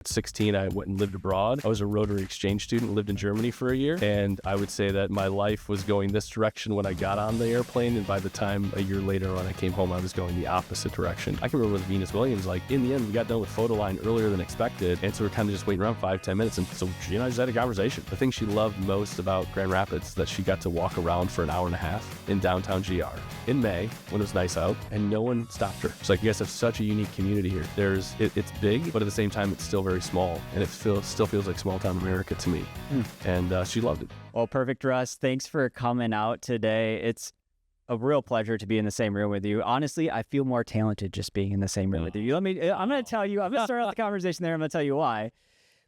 At 16, I went and lived abroad. I was a Rotary exchange student, lived in Germany for a year, and I would say that my life was going this direction when I got on the airplane, and by the time a year later when I came home, I was going the opposite direction. I can remember with Venus Williams, like, in the end, we got done with photo line earlier than expected, and so we're kind of just waiting around 5-10 minutes, and so she and I just had a conversation. The thing she loved most about Grand Rapids is that she got to walk around for an hour and a half in downtown GR in May when it was nice out, and no one stopped her. She's like, you guys have such a unique community here. It's big, but at the same time, it's still very small, and it still feels like small town America to me. And she loved it. Well, perfect, Russ. Thanks for coming out today. It's a real pleasure to be in the same room with you. Honestly, I feel more talented just being in the same room with you. I'm going to tell you, I'm going to start out the conversation there. I'm going to tell you why.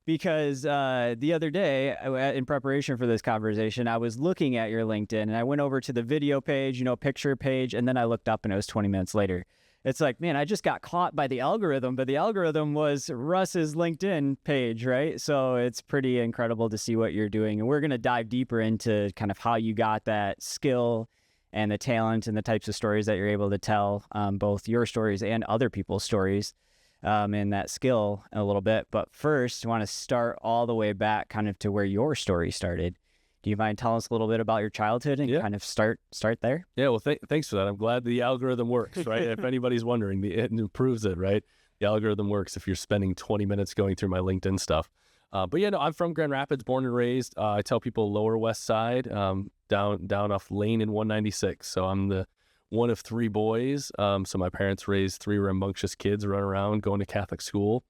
Because the other day, in preparation for this conversation, I was looking at your LinkedIn, and I went over to the video page, picture page, and then I looked up, and it was 20 minutes later. It's like, man, I just got caught by the algorithm, but the algorithm was Russ's LinkedIn page, right? So it's pretty incredible to see what you're doing. And we're going to dive deeper into kind of how you got that skill and the talent and the types of stories that you're able to tell, both your stories and other people's stories, and that skill a little bit. But first, I want to start all the way back kind of to where your story started. Do you mind telling us a little bit about your childhood and kind of start there? Yeah, well, thanks for that. I'm glad the algorithm works, right? If anybody's wondering, it improves it, right? The algorithm works if you're spending 20 minutes going through my LinkedIn stuff. But yeah, no, I'm from Grand Rapids, born and raised. I tell people Lower West Side, down off Lane in 196. So I'm the one of three boys. So my parents raised three rambunctious kids, running around, going to Catholic school.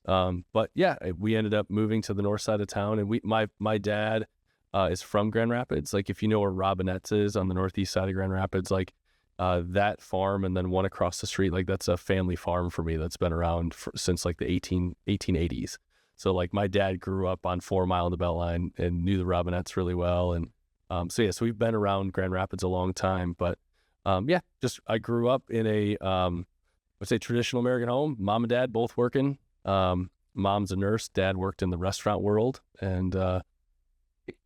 But yeah, we ended up moving to the north side of town, and my dad is from Grand Rapids. Like, if you know where Robinette's is on the northeast side of Grand Rapids, like that farm and then one across the street, like that's a family farm for me that's been around since like the 1880s. So like my dad grew up on 4 Mile in the Beltline and knew the Robinettes really well. And so we've been around Grand Rapids a long time. But I grew up in a, let's say, traditional American home. Mom and dad both working. Mom's a nurse. Dad worked in the restaurant world. And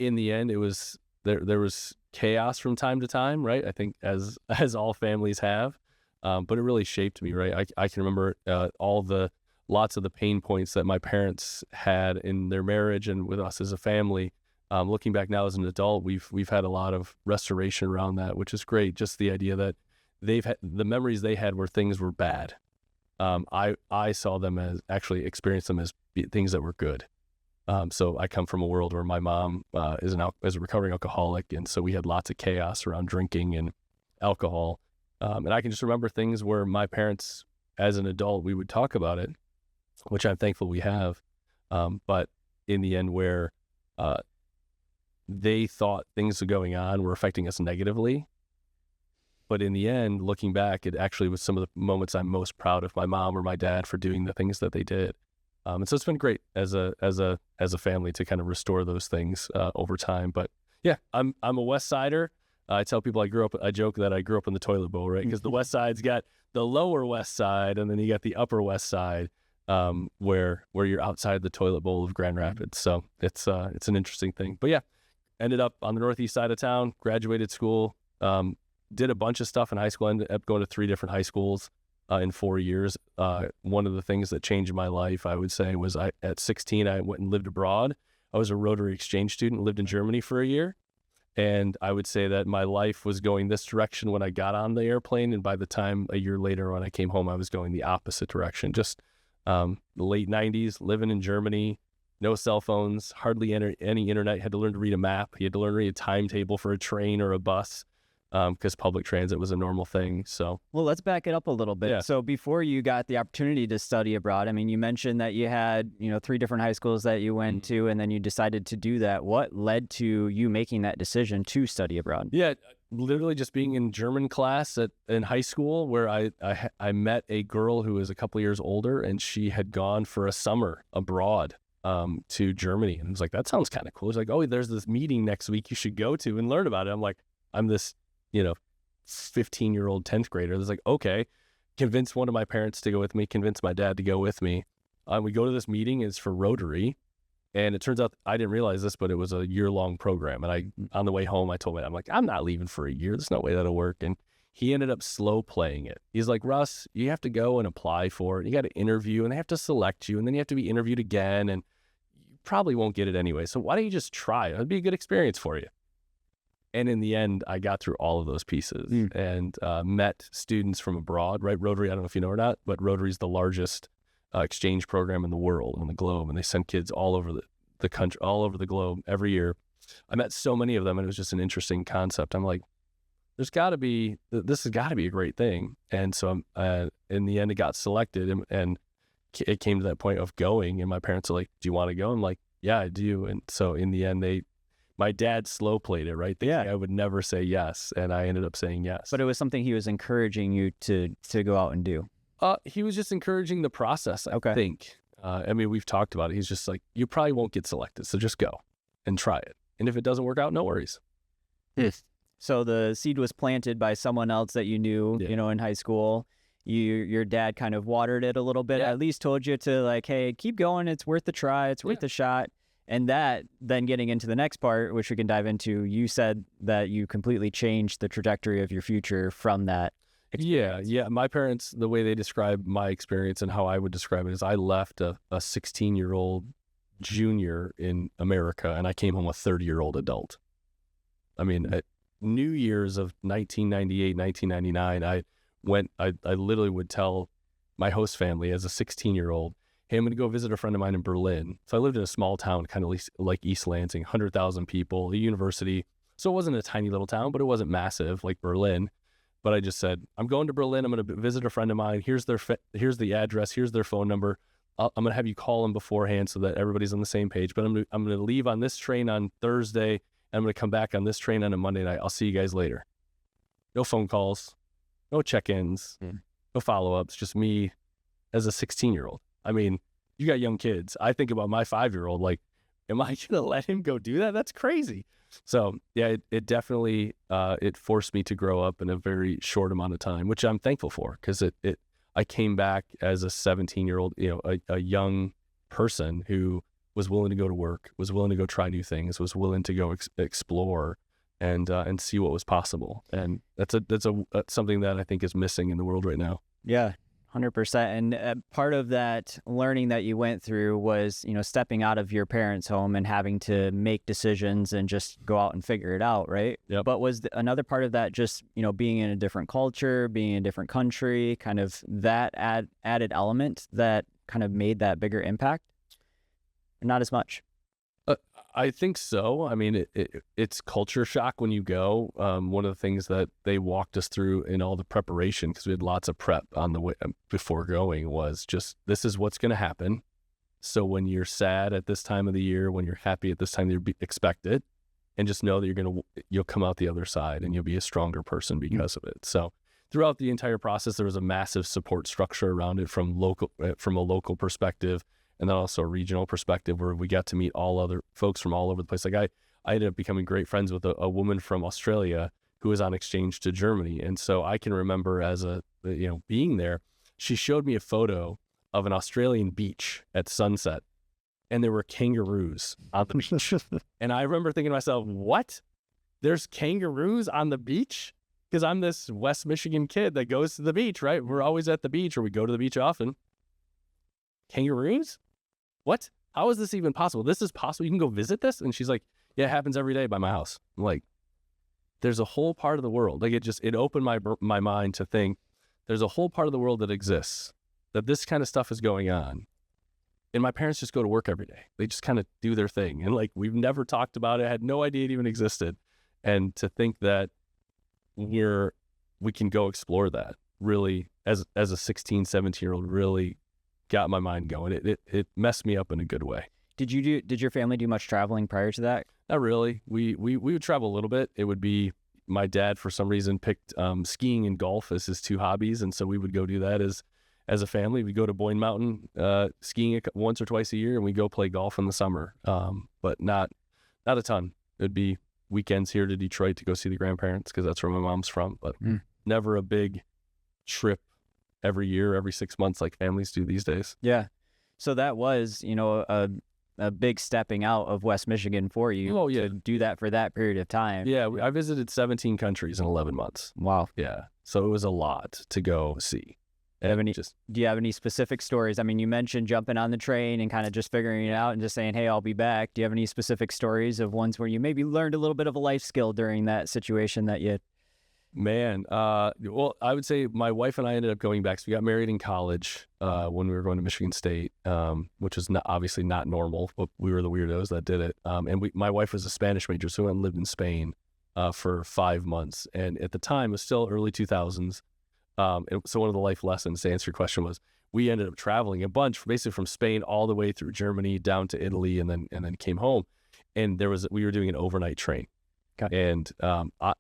in the end, it was there was chaos from time to time, right? I think as all families have, but it really shaped me, right? I can remember lots of the pain points that my parents had in their marriage and with us as a family. Looking back now as an adult, we've had a lot of restoration around that, which is great. Just the idea that the memories they had where things were bad. I saw them as experienced them as things that were good. So I come from a world where my mom is a recovering alcoholic, and so we had lots of chaos around drinking and alcohol. And I can just remember things where my parents, as an adult, we would talk about it, which I'm thankful we have. But in the end, where they thought things going on were affecting us negatively. But in the end, looking back, it actually was some of the moments I'm most proud of my mom or my dad for doing the things that they did. And so it's been great as a family to kind of restore those things over time. But yeah, I'm a West Sider. I tell people I joke that I grew up in the toilet bowl, right? Because the West Side's got the Lower West Side, and then you got the Upper West Side, where you're outside the toilet bowl of Grand Rapids. So it's an interesting thing. But yeah, ended up on the northeast side of town, graduated school, did a bunch of stuff in high school, ended up going to 3 different high schools in 4 years. One of the things that changed my life, I would say, was at 16, I went and lived abroad. I was a Rotary exchange student, lived in Germany for a year. And I would say that my life was going this direction when I got on the airplane. And by the time a year later when I came home, I was going the opposite direction. Just the late 90s, living in Germany, no cell phones, hardly any internet. You had to learn to read a map. You had to learn to read a timetable for a train or a bus. Because public transit was a normal thing. So, well, let's back it up a little bit. Yeah. So before you got the opportunity to study abroad, I mean, you mentioned that you had, 3 different high schools that you went to, and then you decided to do that. What led to you making that decision to study abroad? Yeah, literally just being in German class in high school, where I met a girl who was a couple years older, and she had gone for a summer abroad to Germany. And I was like, that sounds kind of cool. It's like, oh, there's this meeting next week you should go to and learn about it. I'm like, I'm this 15-year-old 10th grader. It's like, okay, convince one of my parents to go with me, convince my dad to go with me. We go to this meeting, it's for Rotary. And it turns out, I didn't realize this, but it was a year-long program. And on the way home, I told him, I'm like, I'm not leaving for a year. There's no way that'll work. And He ended up slow playing it. He's like, Russ, you have to go and apply for it. You got to interview, and they have to select you, and then you have to be interviewed again, and you probably won't get it anyway. So why don't you just try it? It'd be a good experience for you. And in the end, I got through all of those pieces and met students from abroad, right? Rotary, I don't know if you know or not, but Rotary is the largest exchange program in the world, on the globe. And they send kids all over the country, all over the globe every year. I met so many of them, and it was just an interesting concept. I'm like, this has got to be a great thing. And so in the end, it got selected, and it came to that point of going. And my parents are like, do you want to go? I'm like, yeah, I do. And so in the end, my dad slow played it, right? I would never say yes, and I ended up saying yes. But it was something he was encouraging you to go out and do. He was just encouraging the process, I think. I mean, we've talked about it. He's just like, you probably won't get selected, so just go and try it. And if it doesn't work out, no worries. So the seed was planted by someone else that you knew, in high school. Your dad kind of watered it a little bit, at least told you to like, hey, keep going. It's worth the try. It's worth the shot. And that, then getting into the next part, which we can dive into, you said that you completely changed the trajectory of your future from that experience. Yeah. My parents, the way they describe my experience and how I would describe it is I left a 16-year-old junior in America, and I came home a 30-year-old adult. I mean, at New Year's of 1998, 1999, I literally would tell my host family as a 16-year-old, hey, I'm going to go visit a friend of mine in Berlin. So I lived in a small town, kind of like East Lansing, 100,000 people, a university. So it wasn't a tiny little town, but it wasn't massive like Berlin. But I just said, I'm going to Berlin. I'm going to visit a friend of mine. Here's the address. Here's their phone number. I'm going to have you call them beforehand so that everybody's on the same page. But I'm going to leave on this train on Thursday, and I'm going to come back on this train on a Monday night. I'll see you guys later. No phone calls, no check-ins, no follow-ups, just me as a 16-year-old. I mean, you got young kids. I think about my 5-year-old, like, am I going to let him go do that? That's crazy. So yeah, it definitely, it forced me to grow up in a very short amount of time, which I'm thankful for, because I came back as a 17-year-old, a young person who was willing to go to work, was willing to go try new things, was willing to go explore and see what was possible. And that's something that I think is missing in the world right now. Yeah. 100%. And part of that learning that you went through was, stepping out of your parents' home and having to make decisions and just go out and figure it out, right? Yep. But was another part of that just, being in a different culture, being in a different country, kind of that added element that kind of made that bigger impact? Not as much. I think so. I mean, it's culture shock when you go. One of the things that they walked us through in all the preparation, because we had lots of prep on the way before going, was just, this is what's going to happen. So when you're sad at this time of the year, when you're happy at this time, you expect it, and just know that you'll come out the other side and you'll be a stronger person because of it. So throughout the entire process, there was a massive support structure around it from a local perspective, and then also a regional perspective, where we got to meet all other folks from all over the place. Like I ended up becoming great friends with a woman from Australia who was on exchange to Germany. And so I can remember being there, she showed me a photo of an Australian beach at sunset, and there were kangaroos on the beach. And I remember thinking to myself, what? There's kangaroos on the beach? Because I'm this West Michigan kid that goes to the beach, right? We're always at the beach, or we go to the beach often. Kangaroos? What? How is this even possible? This is possible? You can go visit this? And she's like, yeah, it happens every day by my house. I'm like, there's a whole part of the world. Like it opened my mind to think there's a whole part of the world that exists, that this kind of stuff is going on. And my parents just go to work every day. They just kind of do their thing. And like, we've never talked about it, had no idea it even existed. And to think that we can go explore that really as a 16, 17-year-old really got my mind going. It messed me up in a good way. Did your family do much traveling prior to that? Not really. We would travel a little bit. It would be, my dad for some reason picked skiing and golf as his two hobbies, and so we would go do that as a family. We go to Boyne Mountain skiing once or twice a year, and we go play golf in the summer. But not a ton. It'd be weekends here to Detroit to go see the grandparents, because that's where my mom's from. But never a big trip every year, every 6 months like families do these days. Yeah. So that was, a big stepping out of West Michigan for you to do that for that period of time. Yeah, I visited 17 countries in 11 months. Wow. Yeah, so it was a lot to go see. Do you have any specific stories? I mean, you mentioned jumping on the train and kind of just figuring it out and just saying, hey, I'll be back. Do you have any specific stories of ones where you maybe learned a little bit of a life skill during that situation that you... Man, well, I would say my wife and I ended up going back. So we got married in college when we were going to Michigan State, which is obviously not normal, but we were the weirdos that did it. And my wife was a Spanish major, so we went and lived in Spain for 5 months. And at the time, it was still early 2000s. So one of the life lessons to answer your question was we ended up traveling a bunch, basically from Spain all the way through Germany down to Italy, and then came home. And we were doing an overnight train. Okay. And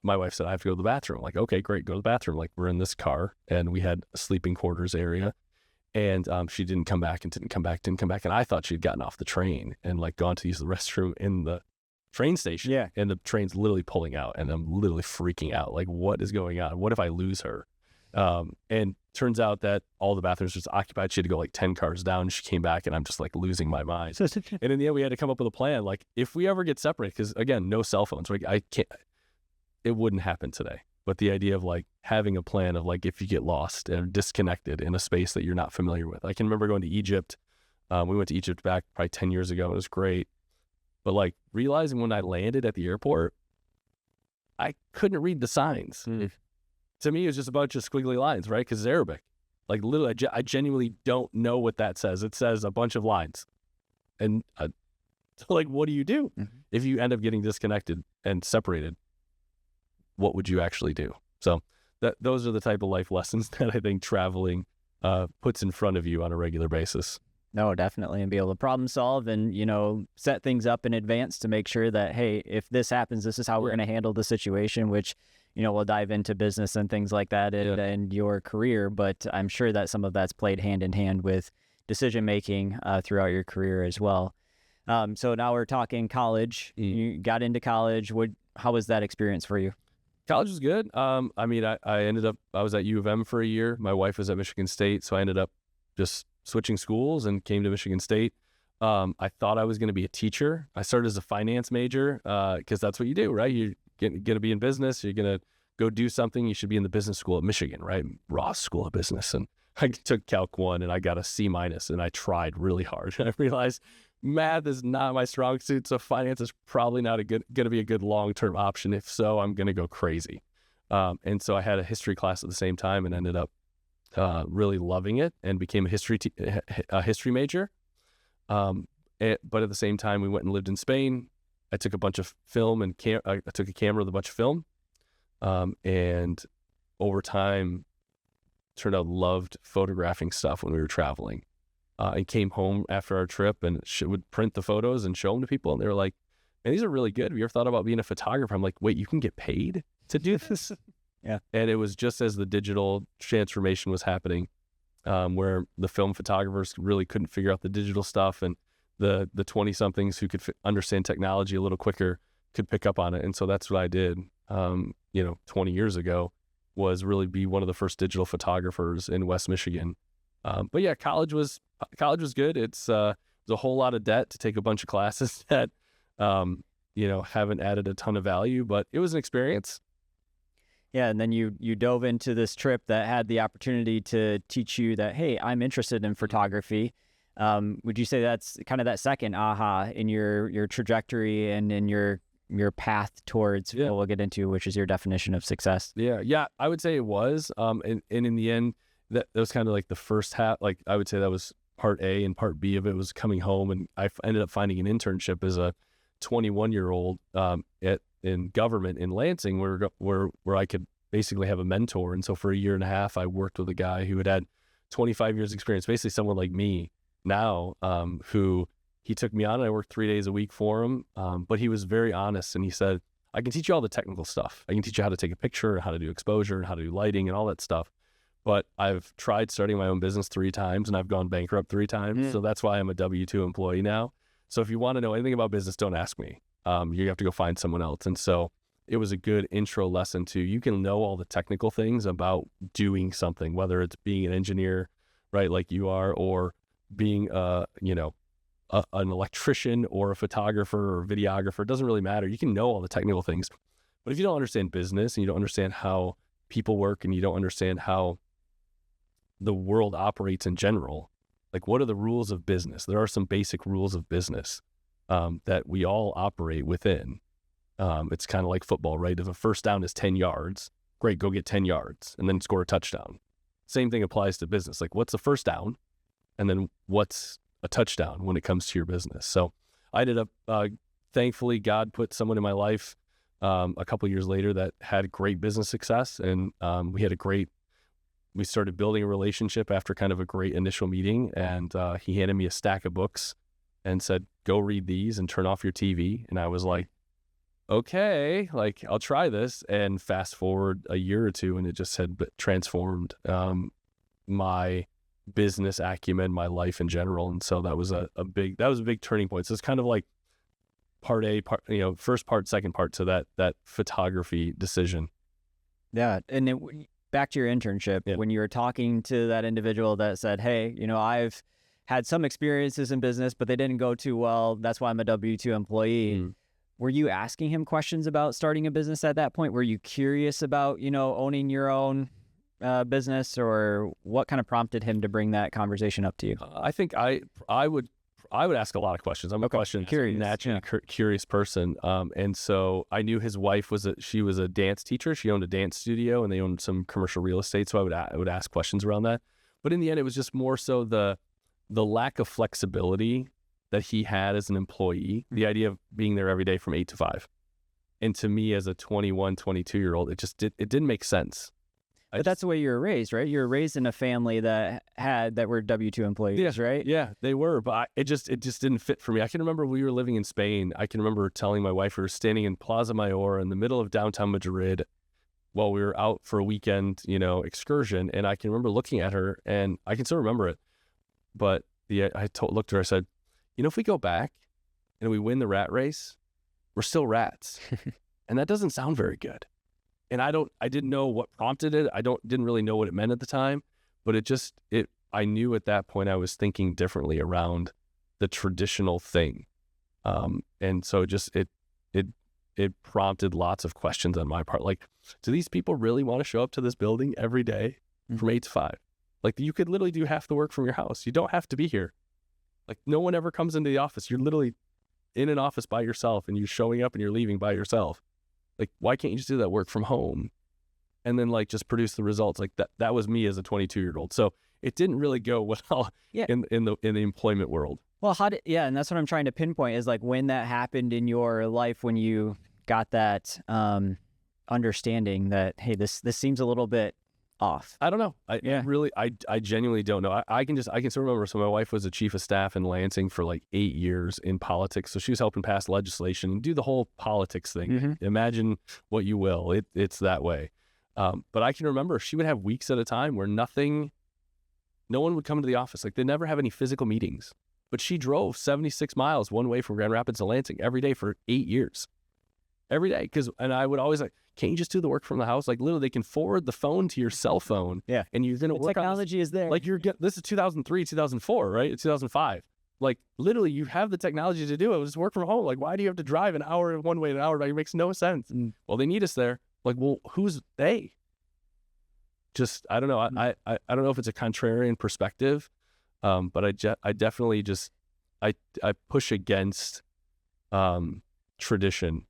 my wife said, I have to go to the bathroom. I'm like, okay, great, go to the bathroom. Like, we're in this car, and we had a sleeping quarters area. And she didn't come back. And I thought she'd gotten off the train and like gone to use the restroom in the train station. Yeah. And the train's literally pulling out, and I'm literally freaking out. Like, what is going on? What if I lose her? And turns out that all the bathrooms were occupied. She had to go like 10 cars down. She came back, and I'm just like losing my mind. And in the end, we had to come up with a plan. Like, if we ever get separated, because again, no cell phones, like it wouldn't happen today. But the idea of like having a plan of like, if you get lost and disconnected in a space that you're not familiar with. I can remember going to Egypt. We went to Egypt back probably 10 years ago. It was great. But like realizing when I landed at the airport, I couldn't read the signs. To me, it was just a bunch of squiggly lines, right? Because it's Arabic. Like, literally, I genuinely don't know what that says. It says a bunch of lines. And, like, what do you do? If you end up getting disconnected and separated, what would you actually do? So those are the type of life lessons that I think traveling puts in front of you on a regular basis. No, definitely. And be able to problem solve and, set things up in advance to make sure that, hey, if this happens, this is how we're going to handle the situation, which... we'll dive into business and things like that and your career, but I'm sure that some of that's played hand in hand with decision-making throughout your career as well. So now we're talking college. You got into college. How was that experience for you? College was good. I was at U of M for a year. My wife was at Michigan State, so I ended up just switching schools and came to Michigan State. I thought I was going to be a teacher. I started as a finance major because that's what you do, right? You're going to be in business. You're going to go do something. You should be in the business school at Michigan, right? Ross School of Business. And I took Calc 1 and I got a C-, and I tried really hard. I realized math is not my strong suit, so finance is probably not going to be a good long-term option. If so, I'm going to go crazy. And so I had a history class at the same time and ended up really loving it and became a history major. But at the same time, we went and lived in Spain. I took a bunch of film and I took a camera with a bunch of film. And over time, turned out loved photographing stuff when we were traveling. And came home after our trip and would print the photos and show them to people. And they were like, man, these are really good. Have you ever thought about being a photographer? I'm like, wait, you can get paid to do this? Yeah. And it was just as the digital transformation was happening, where the film photographers really couldn't figure out the digital stuff, and the 20-somethings who could understand technology a little quicker could pick up on it. And so that's what I did, 20 years ago, was really be one of the first digital photographers in West Michigan. But yeah, college was good. It's a whole lot of debt to take a bunch of classes that, haven't added a ton of value, but it was an experience. Yeah, and then you dove into this trip that had the opportunity to teach you that, hey, I'm interested in photography. Would you say that's kind of that second aha in your trajectory and in your path towards what we'll get into, which is your definition of success? Yeah, I would say it was. And in the end, that was kind of like the first half. Like, I would say that was part A, and part B of it was coming home, and I ended up finding an internship as a 21-year-old in government in Lansing, where I could basically have a mentor. And so for a year and a half, I worked with a guy who had 25 years experience, basically someone like me now, who he took me on, and I worked 3 days a week for him. But he was very honest, and he said, I can teach you all the technical stuff. I can teach you how to take a picture, how to do exposure, and how to do lighting and all that stuff. But I've tried starting my own business 3 times, and I've gone bankrupt 3 times. So that's why I'm a W-2 employee now. So if you want to know anything about business, don't ask me. You have to go find someone else. And so it was a good intro lesson to, you can know all the technical things about doing something, whether it's being an engineer, right, like you are, or being a an electrician or a photographer or a videographer. It doesn't really matter. You can know all the technical things, but if you don't understand business and you don't understand how people work and you don't understand how the world operates in general, like what are the rules of business? There are some basic rules of business that we all operate within. It's kind of like football, right? If a first down is 10 yards, great, go get 10 yards and then score a touchdown. Same thing applies to business. Like what's a first down? And then what's a touchdown when it comes to your business? So I ended up, thankfully, God put someone in my life a couple of years later that had great business success. And we started building a relationship after kind of a great initial meeting. And he handed me a stack of books and said, go read these and turn off your TV. And I was like, okay, like I'll try this. And fast forward a year or two, and it just had transformed my business acumen, my life in general. And so that was a big turning point. So it's kind of like part A, first part, second part to that photography decision. Yeah. And back to your internship, when you were talking to that individual that said, hey, I've had some experiences in business, but they didn't go too well. That's why I'm a W-2 employee. Were you asking him questions about starting a business at that point? Were you curious about, owning your own business, or what kind of prompted him to bring that conversation up to you? I think I would ask a lot of questions. I'm a naturally curious person. And so I knew his wife was a dance teacher. She owned a dance studio and they owned some commercial real estate. So I would ask questions around that. But in the end, it was just more so the lack of flexibility that he had as an employee, the idea of being there every day from 8 to 5. And to me as a 21, 22-year-old, it didn't make sense. But that's the way you were raised, right? You were raised in a family that were W-2 employees, right? Yeah, they were, but it just didn't fit for me. I can remember we were living in Spain. I can remember telling my wife we were standing in Plaza Mayor in the middle of downtown Madrid while we were out for a weekend, excursion. And I can remember looking at her, and I can still remember it. But looked at her, I said, if we go back and we win the rat race, we're still rats. And that doesn't sound very good. And I didn't know what prompted it. Didn't really know what it meant at the time, but I knew at that point I was thinking differently around the traditional thing. And so it prompted lots of questions on my part. Like, do these people really want to show up to this building every day from 8 to 5? Like, you could literally do half the work from your house. You don't have to be here. Like, no one ever comes into the office. You're literally in an office by yourself, and you're showing up and you're leaving by yourself. Like, why can't you just do that work from home and then just produce the results? Like that was me as a 22-year-old. So it didn't really go well in the employment world. Well, and that's what I'm trying to pinpoint is like when that happened in your life, when you got that understanding that, hey, this seems a little bit off. I don't know. I genuinely don't know. I can still remember. So my wife was a chief of staff in Lansing for 8 years in politics. So she was helping pass legislation and do the whole politics thing. Imagine what you will. It's that way. But I can remember she would have weeks at a time where no one would come to the office. Like, they never have any physical meetings. But she drove 76 miles one way from Grand Rapids to Lansing every day for 8 years. Every day. And I would always can't you just do the work from the house? Like, literally, they can forward the phone to your cell phone. Yeah. And you're going to work technology is there. Like, this is 2003, 2004, right? It's 2005. Like, literally, you have the technology to do it. Just work from home. Like, why do you have to drive an hour one way, an hour back? It makes no sense. Well, they need us there. Like, well, who's they? Just, I don't know. I don't know if it's a contrarian perspective, but I definitely I push against tradition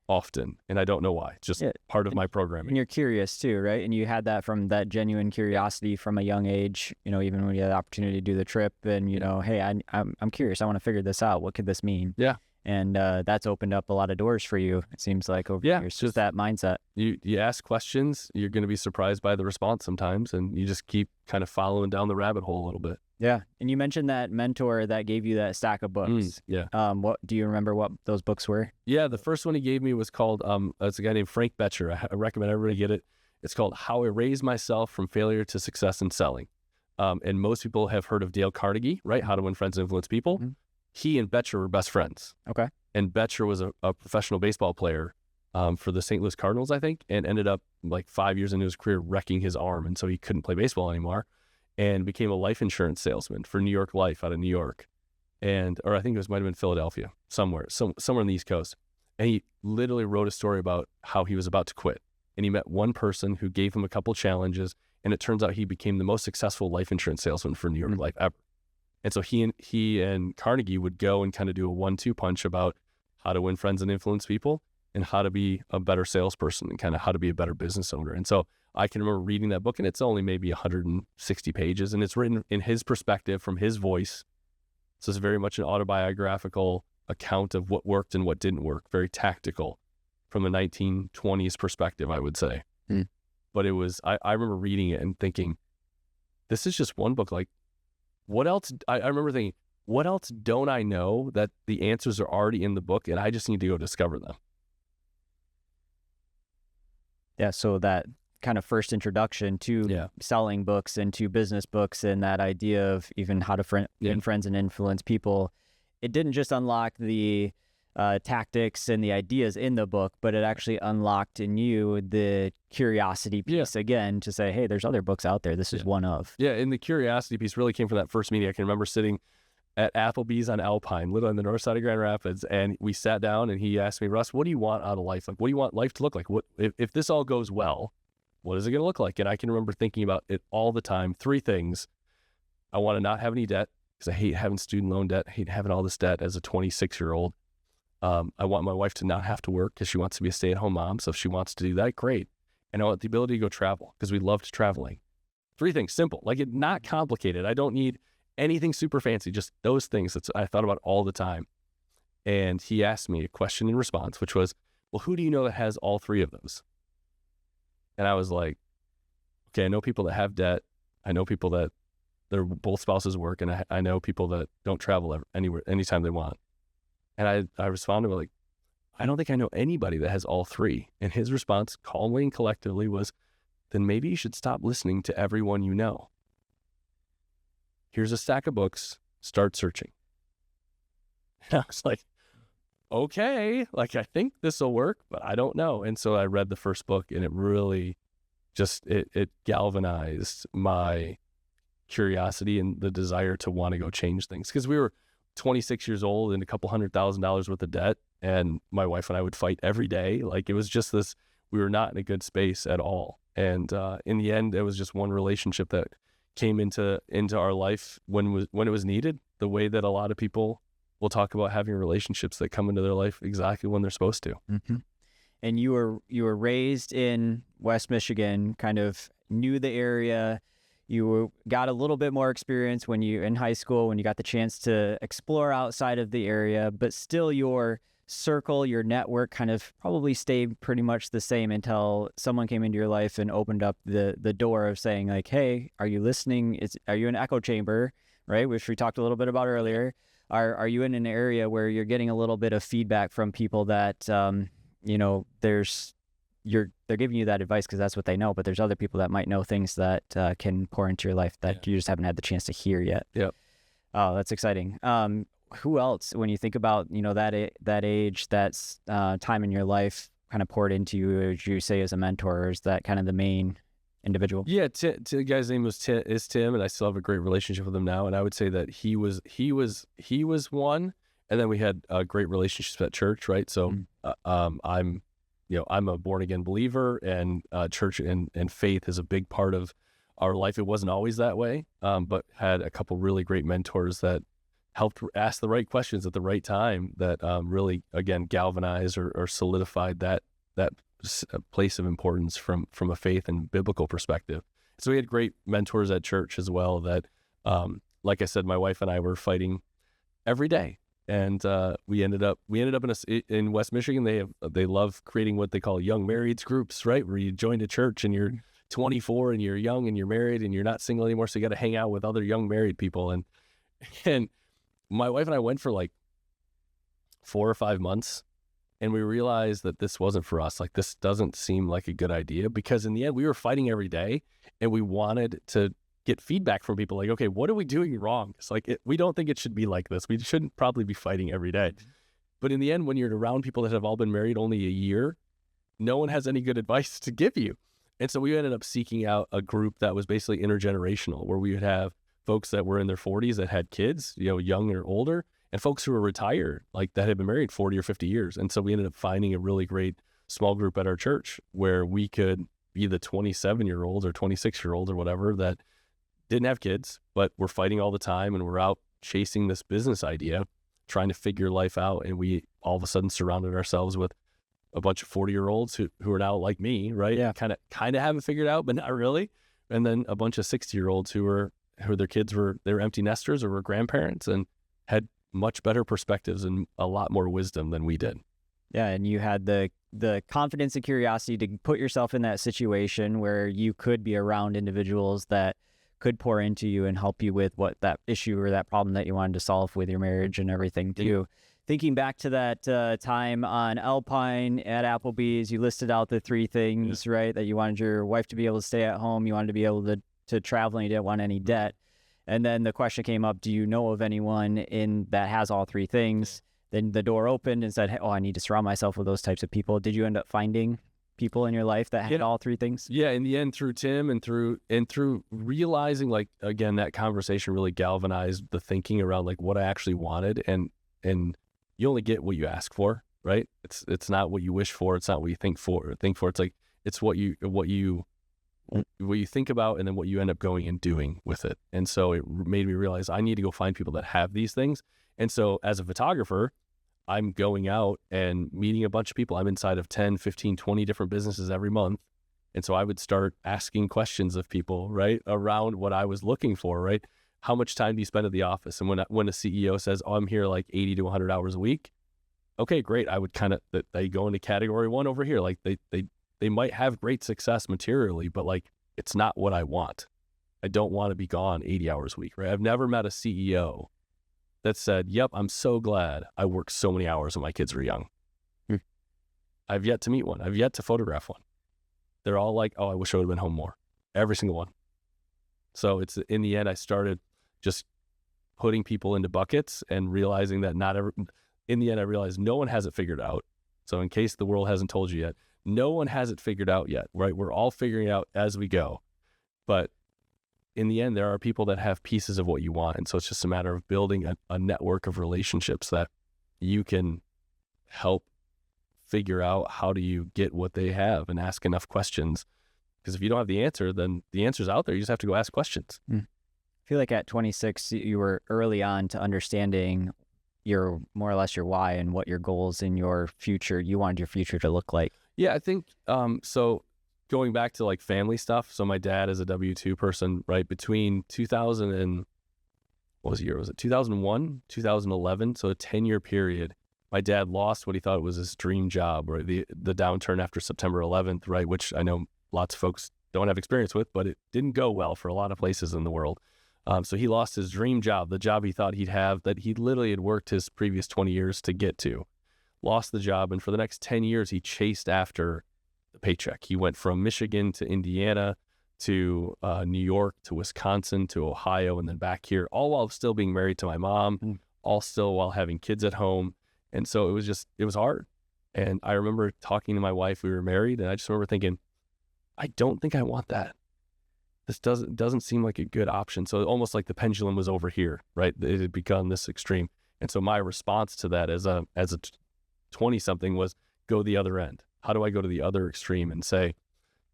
often, and I don't know why. It's just part of my programming. And you're curious too, right? And you had that from that genuine curiosity from a young age, even when you had the opportunity to do the trip and, hey, I'm curious. I want to figure this out. What could this mean? Yeah. And that's opened up a lot of doors for you, it seems like, over the years. Just that mindset. You ask questions, you're going to be surprised by the response sometimes, and you just keep kind of following down the rabbit hole a little bit. Yeah. And you mentioned that mentor that gave you that stack of books. What do you remember what those books were? Yeah, the first one he gave me was called, it's a guy named Frank Betcher. I recommend everybody get it. It's called How I Raised Myself from Failure to Success in Selling. And most people have heard of Dale Carnegie, right? How to Win Friends and Influence People. He and Betcher were best friends. Okay. And Betcher was a professional baseball player for the St. Louis Cardinals, I think, and ended up 5 years into his career wrecking his arm. And so he couldn't play baseball anymore and became a life insurance salesman for New York Life out of New York. or I think it might have been Philadelphia, somewhere on the East Coast. And he literally wrote a story about how he was about to quit. And he met one person who gave him a couple challenges, and it turns out he became the most successful life insurance salesman for New York Life ever. And so he and Carnegie would go and kind of do a 1-2 punch about how to win friends and influence people, and how to be a better salesperson, and kind of how to be a better business owner. And so I can remember reading that book, and it's only maybe 160 pages, and it's written in his perspective, from his voice. So it's very much an autobiographical account of what worked and what didn't work, very tactical from the 1920s perspective, I would say. But it was, I remember reading it and thinking, this is just one book. Like, what else? I remember thinking, what else don't I know that the answers are already in the book, and I just need to go discover them? Yeah, so that kind of first introduction to selling books and to business books, and that idea of even how to win friends and influence people, it didn't just unlock the tactics and the ideas in the book, but it actually unlocked in you the curiosity piece again, to say, hey, there's other books out there. This is one of. Yeah, and the curiosity piece really came from that first meeting. I can remember sitting at Applebee's on Alpine, literally on the north side of Grand Rapids, and we sat down, and he asked me, Russ, what do you want out of life? Like, what do you want life to look like? What if this all goes well, what is it going to look like? And I can remember thinking about it all the time. 3 things. I want to not have any debt, because I hate having student loan debt. I hate having all this debt as a 26-year-old. I want my wife to not have to work, because she wants to be a stay-at-home mom. So if she wants to do that, great. And I want the ability to go travel, because we loved traveling. 3 things, simple, like it, not complicated. I don't need anything super fancy, just those things that I thought about all the time. And he asked me a question in response, which was, well, who do you know that has all 3 of those? And I was like, okay, I know people that have debt. I know people that their both spouses work, and I know people that don't travel anywhere, anytime they want. And I responded with, like, I don't think I know anybody that has all 3. And his response, calmly and collectively, was, then maybe you should stop listening to everyone you know. Here's a stack of books, start searching. And I was like, okay, like, I think this will work, but I don't know. And so I read the first book, and it really just, it galvanized my curiosity and the desire to want to go change things. Because we were 26 years old and a couple $100,000 worth of debt, and my wife and I would fight every day. Like, it was just this, we were not in a good space at all. And in the end, it was just one relationship that came into our life when it was needed, the way that a lot of people will talk about having relationships that come into their life exactly when they're supposed to. Mm-hmm. And you were raised in West Michigan, kind of knew the area. You got a little bit more experience when you in high school, when you got the chance to explore outside of the area, but still your circle, your network kind of probably stayed pretty much the same until someone came into your life and opened up the door of saying, like, hey, are you listening? Are you in an echo chamber, right? Which we talked a little bit about earlier. Are you in an area where you're getting a little bit of feedback from people that, they're giving you that advice because that's what they know, but there's other people that might know things that can pour into your life that you just haven't had the chance to hear yet. Yep. Oh, that's exciting. Who else, when you think about, that age, that's time in your life kind of poured into you, as you say, as a mentor, or is that kind of the main individual? Yeah, the guy's name is Tim, and I still have a great relationship with him now. And I would say that he was one, and then we had great relationships at church, right? So I'm a born again believer, and church and faith is a big part of our life. It wasn't always that way, but had a couple really great mentors that helped ask the right questions at the right time that really, again, galvanized or solidified that place of importance from a faith and biblical perspective. So we had great mentors at church as well that, like I said, my wife and I were fighting every day. And we ended up in West Michigan. They love creating what they call young marrieds groups, right? Where you join a church and you're 24 and you're young and you're married and you're not single anymore. So you got to hang out with other young married people. And my wife and I went for like 4 or 5 months, and we realized that this wasn't for us. Like, this doesn't seem like a good idea, because in the end we were fighting every day, and we wanted to get feedback from people like, okay, what are we doing wrong? It's like, we don't think it should be like this. We shouldn't probably be fighting every day. But in the end, when you're around people that have all been married only a year, no one has any good advice to give you. And so we ended up seeking out a group that was basically intergenerational, where we would have folks that were in their 40s that had kids, young or older, and folks who were retired, like that had been married 40 or 50 years. And so we ended up finding a really great small group at our church where we could be the 27-year-olds or 26-year-olds or whatever that didn't have kids, but were fighting all the time and were out chasing this business idea, trying to figure life out. And we all of a sudden surrounded ourselves with a bunch of 40-year-olds who are now like me, right? Yeah. Kind of have it figured out, but not really. And then a bunch of 60-year-olds who their kids they were empty nesters or were grandparents and had much better perspectives and a lot more wisdom than we did. Yeah, and you had the confidence and curiosity to put yourself in that situation where you could be around individuals that could pour into you and help you with what that issue or that problem that you wanted to solve with your marriage and everything too. Thinking back to that time on Alpine at Applebee's, you listed out the 3 things, right? That you wanted your wife to be able to stay at home, you wanted to be able to travel, and you didn't want any debt. And then the question came up, do you know of anyone that has all 3 things? Then the door opened and said, hey, I need to surround myself with those types of people. Did you end up finding people in your life that had all 3 things? Yeah, in the end, through Tim and through realizing, like, again, that conversation really galvanized the thinking around like what I actually wanted, and you only get what you ask for, right? It's not what you wish for, it's not what you think for. It's like it's what you think about, and then what you end up going and doing with it. And so it made me realize I need to go find people that have these things. And so as a photographer, I'm going out and meeting a bunch of people. I'm inside of 10, 15, 20 different businesses every month. And so I would start asking questions of people, right, around what I was looking for, right? How much time do you spend at the office? And when a CEO says, I'm here like 80 to 100 hours a week, okay, great. I would they go into category 1 over here. Like they might have great success materially, but like, it's not what I want. I don't want to be gone 80 hours a week, right? I've never met a CEO that said, yep, I'm so glad I worked so many hours when my kids were young. I've yet to meet one. I've yet to photograph one. They're all like, I wish I would have been home more. Every single one. So in the end, I started just putting people into buckets and realizing that in the end, I realized no one has it figured out. So in case the world hasn't told you yet, no one has it figured out yet, right? We're all figuring it out as we go. But in the end, there are people that have pieces of what you want. And so it's just a matter of building a network of relationships that you can help figure out how do you get what they have and ask enough questions. Because if you don't have the answer, then the answer's out there. You just have to go ask questions. I feel like at 26, you were early on to understanding more or less your why and what your goals in your future, you wanted your future to look like. Yeah, I think, so going back to like family stuff. So my dad is a W-2 person, right? Between 2000 and, what was the year? Was it 2001, 2011? So a 10-year period. My dad lost what he thought was his dream job, right? The downturn after September 11th, right? Which I know lots of folks don't have experience with, but it didn't go well for a lot of places in the world. So he lost his dream job, the job he thought he'd have, that he literally had worked his previous 20 years to get to. Lost the job, and for the next 10 years, he chased after the paycheck. He went from Michigan to Indiana to New York to Wisconsin to Ohio and then back here, all while still being married to my mom, all still while having kids at home. And so it was hard. And I remember talking to my wife, we were married, and I just remember thinking, I don't think I want that. This doesn't seem like a good option. So almost like the pendulum was over here, right? It had become this extreme. And so my response to that as a 20-something was go the other end. How do I go to the other extreme and say,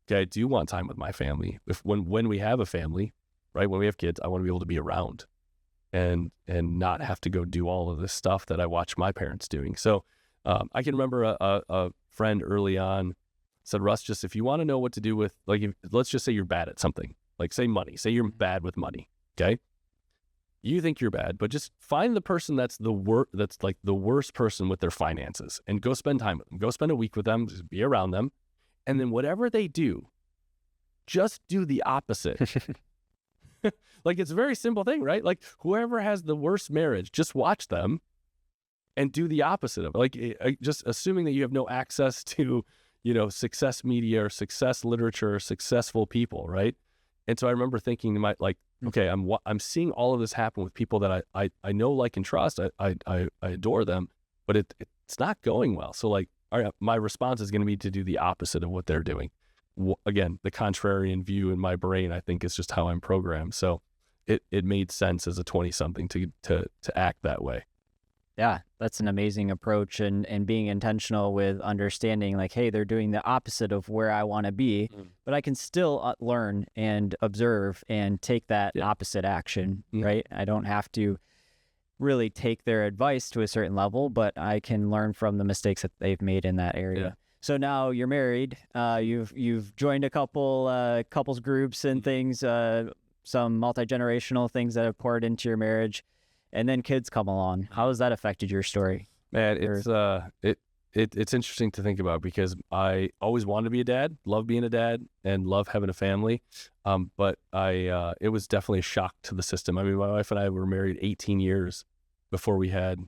okay, I do want time with my family. When we have a family, right? When we have kids, I want to be able to be around and not have to go do all of this stuff that I watch my parents doing. So I can remember a friend early on said, Russ, just if you want to know what to do with, like, let's just say you're bad at something, like say money, say you're bad with money. Okay. You think you're bad, but just find the person that's like the worst person with their finances and go spend time with them. Go spend a week with them, just be around them. And then whatever they do, just do the opposite. Like, it's a very simple thing, right? Like, whoever has the worst marriage, just watch them and do the opposite of it. Like, just assuming that you have no access to, success media or success literature or successful people, right? And so I remember thinking to my, okay, I'm seeing all of this happen with people that I know, like, and trust. I adore them, but it's not going well. So, like, all right, my response is going to be to do the opposite of what they're doing. Again, the contrarian view in my brain, I think, is just how I'm programmed. So it made sense as a 20-something to act that way. Yeah, that's an amazing approach, and being intentional with understanding like, hey, they're doing the opposite of where I want to be, but I can still learn and observe and take that opposite action, right? I don't have to really take their advice to a certain level, but I can learn from the mistakes that they've made in that area. Yeah. So now you're married. You've joined a couple couples groups and things, some multi-generational things that have poured into your marriage. And then kids come along. How has that affected your story? Man, it's interesting to think about because I always wanted to be a dad, love being a dad, and love having a family. But it was definitely a shock to the system. I mean, my wife and I were married 18 years before we had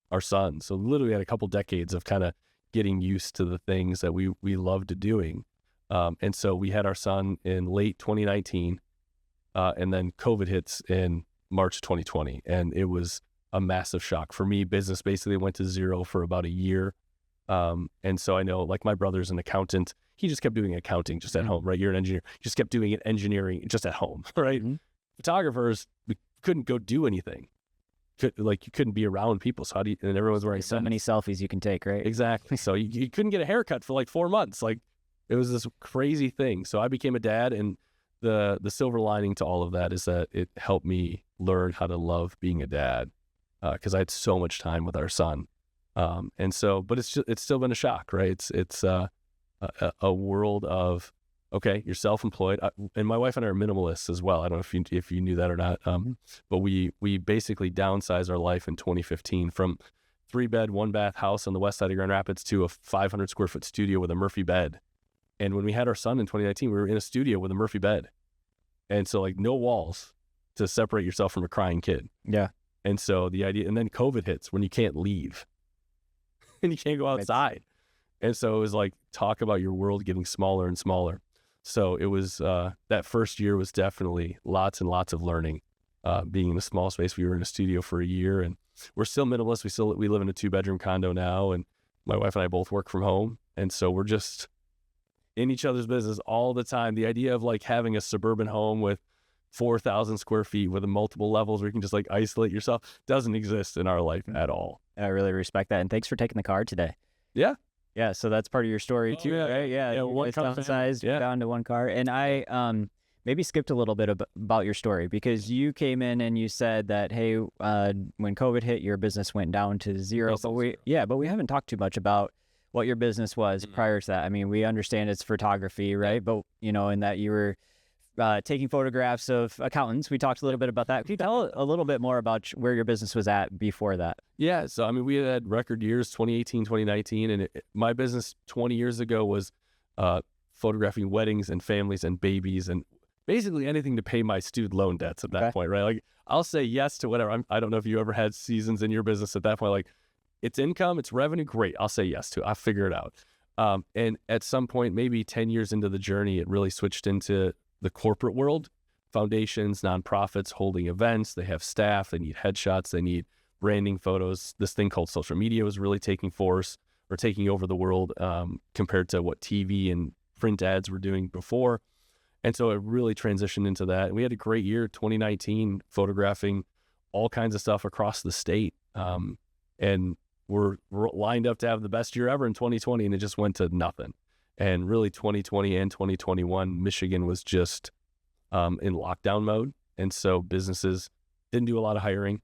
our son. So literally had a couple decades of kind of getting used to the things that we loved doing. And so we had our son in late 2019, and then COVID hits in March 2020, and it was a massive shock for me. Business basically went to zero for about a year, and so I know, like, my brother's an accountant. He just kept doing accounting just at home, right? You're an engineer, you just kept doing it, engineering just at home, right? Photographers, we couldn't go do anything. You couldn't be around people. So how do you? And everyone's wearing so many selfies you can take, right? Exactly. So you couldn't get a haircut for like 4 months. Like, it was this crazy thing. So I became a dad, and the silver lining to all of that is that it helped me learn how to love being a dad, because I had so much time with our son, and so. But it's still been a shock, right? It's a world of, okay, you're self-employed, and my wife and I are minimalists as well. I don't know if you knew that or not, but we basically downsized our life in 2015 from 3-bed, 1-bath house on the west side of Grand Rapids to a 500 square foot studio with a Murphy bed. And when we had our son in 2019, we were in a studio with a Murphy bed. And so, like, no walls to separate yourself from a crying kid. Yeah. And so the idea, and then COVID hits when you can't leave and you can't go outside. And so it was like, talk about your world getting smaller and smaller. So it was, that first year was definitely lots and lots of learning, being in a small space. We were in a studio for a year, and we're still minimalist. We live in a 2-bedroom condo now, and my wife and I both work from home. And so we're just in each other's business all the time. The idea of like having a suburban home with 4,000 square feet with multiple levels where you can just like isolate yourself doesn't exist in our life at all. I really respect that. And thanks for taking the car today. Yeah. Yeah. So that's part of your story too, right? Yeah. One car downsized down to one car. And I maybe skipped a little bit about your story, because you came in and you said that, hey, when COVID hit, your business went down to zero. But we haven't talked too much about what your business was prior to that. I mean, we understand it's photography, right? But, and that you were taking photographs of accountants. We talked a little bit about that. Can you tell a little bit more about where your business was at before that? Yeah. So, I mean, we had record years, 2018, 2019. And my business 20 years ago was photographing weddings and families and babies and basically anything to pay my student loan debts at that point, right? Like, I'll say yes to whatever. I don't know if you ever had seasons in your business at that point, like, it's income, it's revenue, great. I'll say yes to it. I'll figure it out. And at some point, maybe 10 years into the journey, it really switched into the corporate world. Foundations, nonprofits holding events, they have staff, they need headshots, they need branding photos. This thing called social media was really taking over the world, compared to what TV and print ads were doing before. And so it really transitioned into that. And we had a great year, 2019, photographing all kinds of stuff across the state. And we're lined up to have the best year ever in 2020, and it just went to nothing. And really 2020 and 2021, Michigan was just in lockdown mode. And so businesses didn't do a lot of hiring.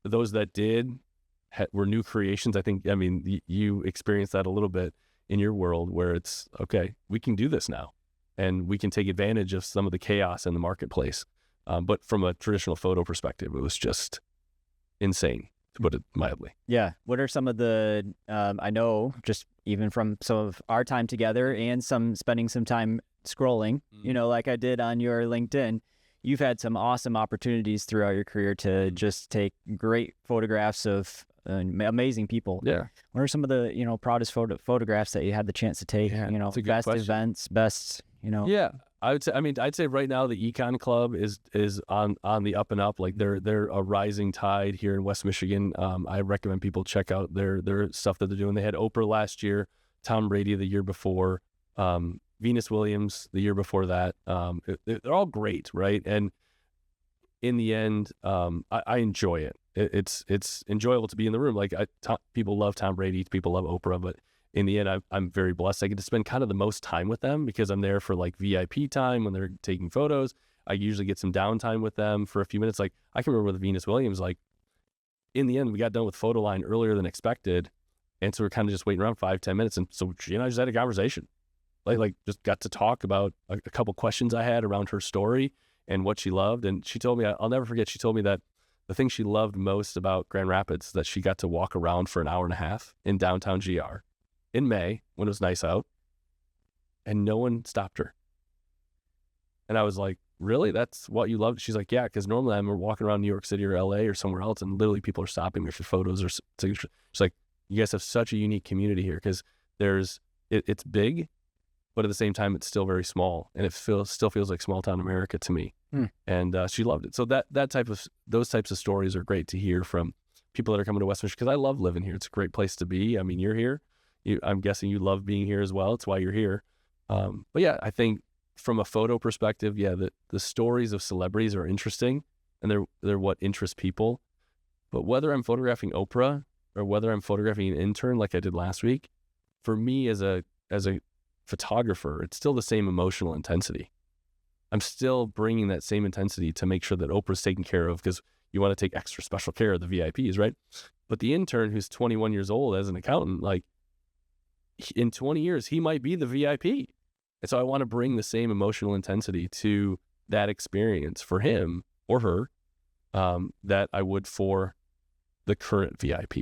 Those that did were new creations. I mean, you experienced that a little bit in your world, where it's, okay, we can do this now, and we can take advantage of some of the chaos in the marketplace. But from a traditional photo perspective, it was just insane, to put it mildly. Yeah. What are some of the, I know just even from some of our time together and spending some time scrolling, like I did on your LinkedIn, you've had some awesome opportunities throughout your career to just take great photographs of amazing people. Yeah. What are some of the, proudest photographs that you had the chance to take, best question. Events, best, Yeah. I'd say right now the Econ Club is on the up and up. Like they're a rising tide here in West Michigan. I recommend people check out their stuff that they're doing. They had Oprah last year, Tom Brady the year before, Venus Williams the year before that. They're all great, right? And in the end, I enjoy it. It's enjoyable to be in the room. Like people love Tom Brady, people love Oprah, but in the end, I'm very blessed. I get to spend kind of the most time with them because I'm there for like VIP time when they're taking photos. I usually get some downtime with them for a few minutes. Like I can remember with Venus Williams, like in the end, we got done with photo line earlier than expected. And so we're kind of just waiting around 5-10 minutes. And so she and I just had a conversation, like just got to talk about a couple questions I had around her story and what she loved. And she told me, I'll never forget, she told me that the thing she loved most about Grand Rapids, that she got to walk around for an hour and a half in downtown GR in May when it was nice out, and no one stopped her. And I was like, really? That's what you loved? She's like, yeah, because normally I'm walking around New York City or LA or somewhere else, and literally people are stopping me for photos or signatures. She's like, you guys have such a unique community here because it's big, but at the same time, it's still very small, and it still feels like small town America to me. And she loved it. So those types of stories are great to hear from people that are coming to West Michigan, because I love living here. It's a great place to be. I mean, you're here. I'm guessing you love being here as well. It's why you're here. But yeah, I think from a photo perspective, yeah, the stories of celebrities are interesting, and they're what interests people. But whether I'm photographing Oprah or whether I'm photographing an intern like I did last week, for me as a photographer, it's still the same emotional intensity. I'm still bringing that same intensity to make sure that Oprah's taken care of, because you want to take extra special care of the VIPs, right? But the intern who's 21 years old as an accountant, like in 20 years, he might be the VIP. And so I want to bring the same emotional intensity to that experience for him or her that I would for the current VIP.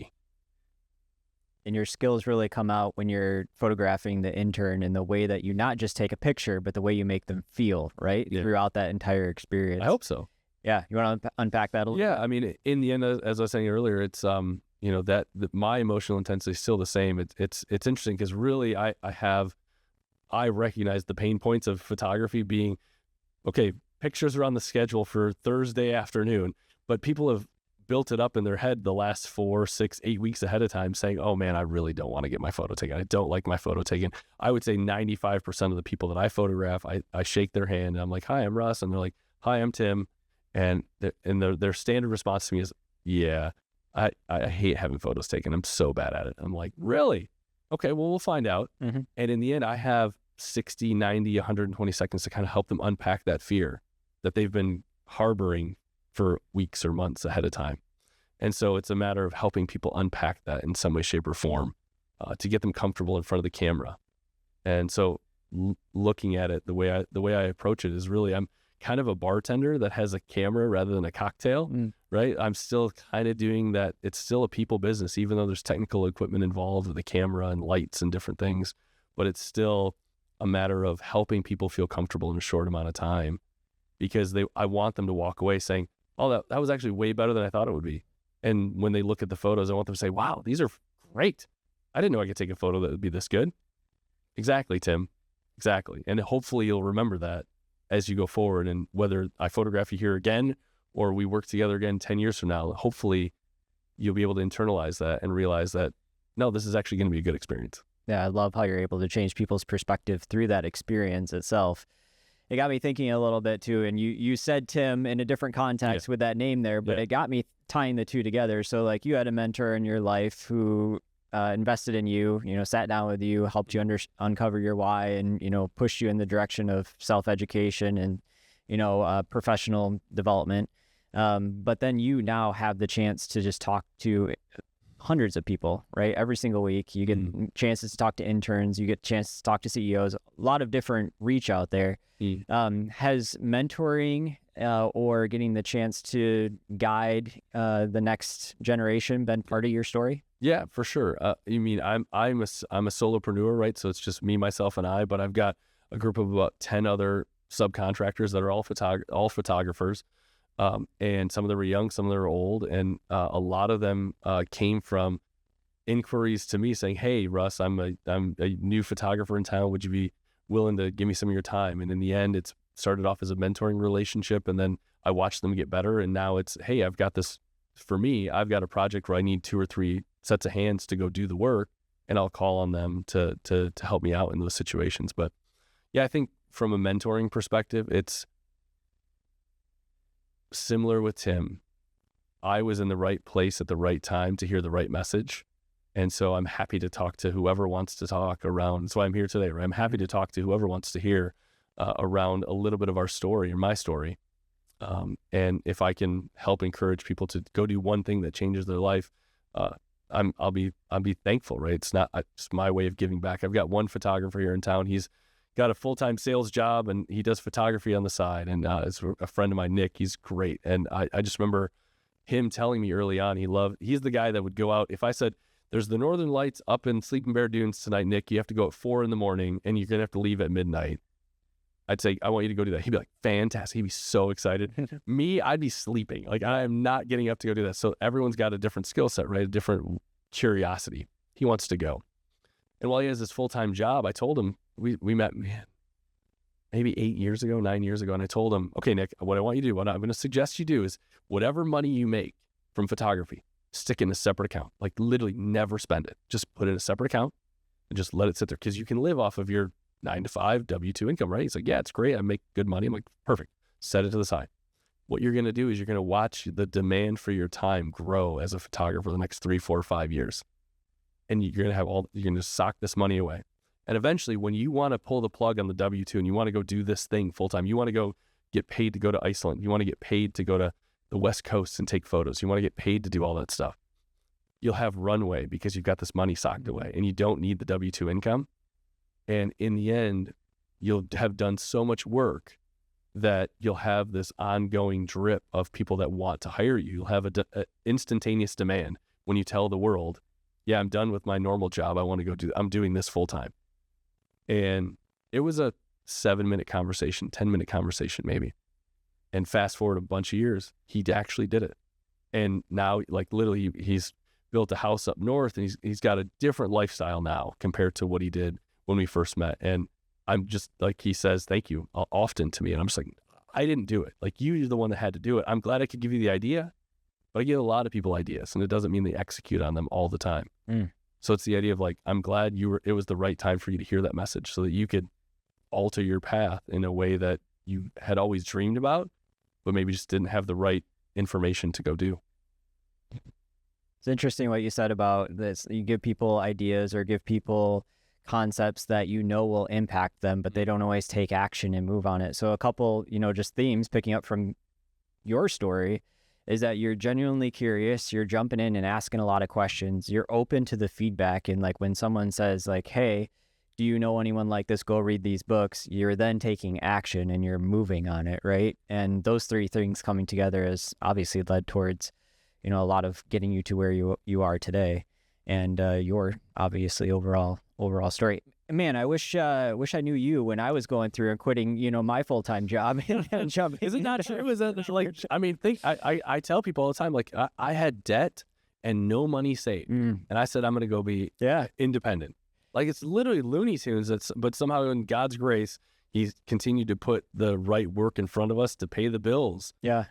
And your skills really come out when you're photographing the intern in the way that you not just take a picture, but the way you make them feel, right? Yeah. Throughout that entire experience. I hope so. Yeah. You want to unpack that a little bit? Yeah. I mean, in the end, as I was saying earlier, it's, that my emotional intensity is still the same. It's interesting because really I recognize the pain points of photography being, okay, pictures are on the schedule for Thursday afternoon, but people have built it up in their head the last 4, 6, 8 weeks ahead of time saying, oh man, I really don't want to get my photo taken. I don't like my photo taken. I would say 95% of the people that I photograph, I shake their hand and I'm like, hi, I'm Russ. And they're like, hi, I'm Tim. And their standard response to me is, yeah, I hate having photos taken. I'm so bad at it. I'm like, really? Okay, well, we'll find out. Mm-hmm. And in the end, I have 60, 90, 120 seconds to kind of help them unpack that fear that they've been harboring for weeks or months ahead of time. And so it's a matter of helping people unpack that in some way, shape, or form to get them comfortable in front of the camera. And so looking at it, the way I approach it is really, I'm kind of a bartender that has a camera rather than a cocktail, right? I'm still kind of doing that. It's still a people business, even though there's technical equipment involved with the camera and lights and different things, but it's still a matter of helping people feel comfortable in a short amount of time, because I want them to walk away saying, oh, that was actually way better than I thought it would be. And when they look at the photos, I want them to say, wow, these are great. I didn't know I could take a photo that would be this good. Exactly, Tim. Exactly. And hopefully you'll remember that as you go forward. And whether I photograph you here again or we work together again 10 years from now, hopefully you'll be able to internalize that and realize that, no, this is actually going to be a good experience. Yeah, I love how you're able to change people's perspective through that experience itself. It got me thinking a little bit too, and you said Tim in a different context with that name there, but it got me tying the two together. So like you had a mentor in your life who invested in you, sat down with you, helped you uncover your why, and, pushed you in the direction of self-education and, professional development. But then you now have the chance to just talk to hundreds of people, right? Every single week, you get chances to talk to interns, you get chances to talk to CEOs, a lot of different reach out there. Has mentoring or getting the chance to guide the next generation been part of your story? Yeah, for sure. You mean I'm a solopreneur, right? So it's just me, myself, and I. But I've got a group of about 10 other subcontractors that are all photographers, and some of them are young, some of them are old, and a lot of them came from inquiries to me saying, "Hey, Russ, I'm a new photographer in town. Would you be willing to give me some of your time?" And in the end, it's started off as a mentoring relationship, and then I watched them get better, and now it's, hey, I've got this. For me, I've got a project where I need 2 or 3 sets of hands to go do the work, and I'll call on them to help me out in those situations. But yeah, I think from a mentoring perspective, similar with Tim. I was in the right place at the right time to hear the right message. And so I'm happy to talk to whoever wants to talk around. That's why I'm here today, right? I'm happy to talk to whoever wants to hear around a little bit of our story or my story. And if I can help encourage people to go do one thing that changes their life, I'll be thankful, right? It's my way of giving back. I've got one photographer here in town. He's got a full-time sales job and he does photography on the side. And it's a friend of mine, Nick. He's great. And I just remember him telling me early on, he's the guy that would go out. If I said, there's the Northern Lights up in Sleeping Bear Dunes tonight, Nick, you have to go at 4 a.m. and you're going to have to leave at midnight. I'd say, I want you to go do that. He'd be like, fantastic. He'd be so excited. Me, I'd be sleeping. Like, I am not getting up to go do that. So everyone's got a different skill set, right? A different curiosity. He wants to go. And while he has his full-time job, I told him, we met, maybe 9 years ago. And I told him, okay, Nick, what I want you to do, what I'm going to suggest you do is whatever money you make from photography, stick in a separate account. Like literally never spend it. Just put it in a separate account and just let it sit there. Because you can live off of your 9-to-5 W-2 income, right? He's like, yeah, it's great. I make good money. I'm like, perfect. Set it to the side. What you're going to do is you're going to watch the demand for your time grow as a photographer the next 3, 4, 5 years. And you're going to you're going to sock this money away. And eventually when you want to pull the plug on the W-2 and you want to go do this thing full time, you want to go get paid to go to Iceland. You want to get paid to go to the West Coast and take photos. You want to get paid to do all that stuff. You'll have runway because you've got this money socked away and you don't need the W-2 income. And in the end, you'll have done so much work that you'll have this ongoing drip of people that want to hire you. You'll have a instantaneous demand when you tell the world, yeah, I'm done with my normal job. I want to go I'm doing this full time. And it was a 7-minute conversation, 10-minute conversation maybe. And fast forward a bunch of years, he actually did it. And now, like literally, he's built a house up north and he's got a different lifestyle now compared to what he did when we first met. And I'm just like, he says, thank you often to me. And I'm just like, I didn't do it. Like you're the one that had to do it. I'm glad I could give you the idea, but I give a lot of people ideas and it doesn't mean they execute on them all the time. So it's the idea of like, I'm glad it was the right time for you to hear that message so that you could alter your path in a way that you had always dreamed about, but maybe just didn't have the right information to go do. It's interesting what you said about this. You give people ideas or give people concepts that you know will impact them, but they don't always take action and move on it. So a couple, just themes picking up from your story is that you're genuinely curious, you're jumping in and asking a lot of questions, you're open to the feedback. And like when someone says like, hey, do you know anyone like this? Go read these books. You're then taking action and you're moving on it, right? And those three things coming together has obviously led towards, a lot of getting you to where you are today, and your obviously overall story. Man, I wish I knew you when I was going through and quitting, my full-time job. Is it not true? Is that like? I mean, I tell people all the time, like I had debt and no money saved, and I said I'm going to go be independent. Like it's literally Looney Tunes. But somehow in God's grace, He's continued to put the right work in front of us to pay the bills. Yeah.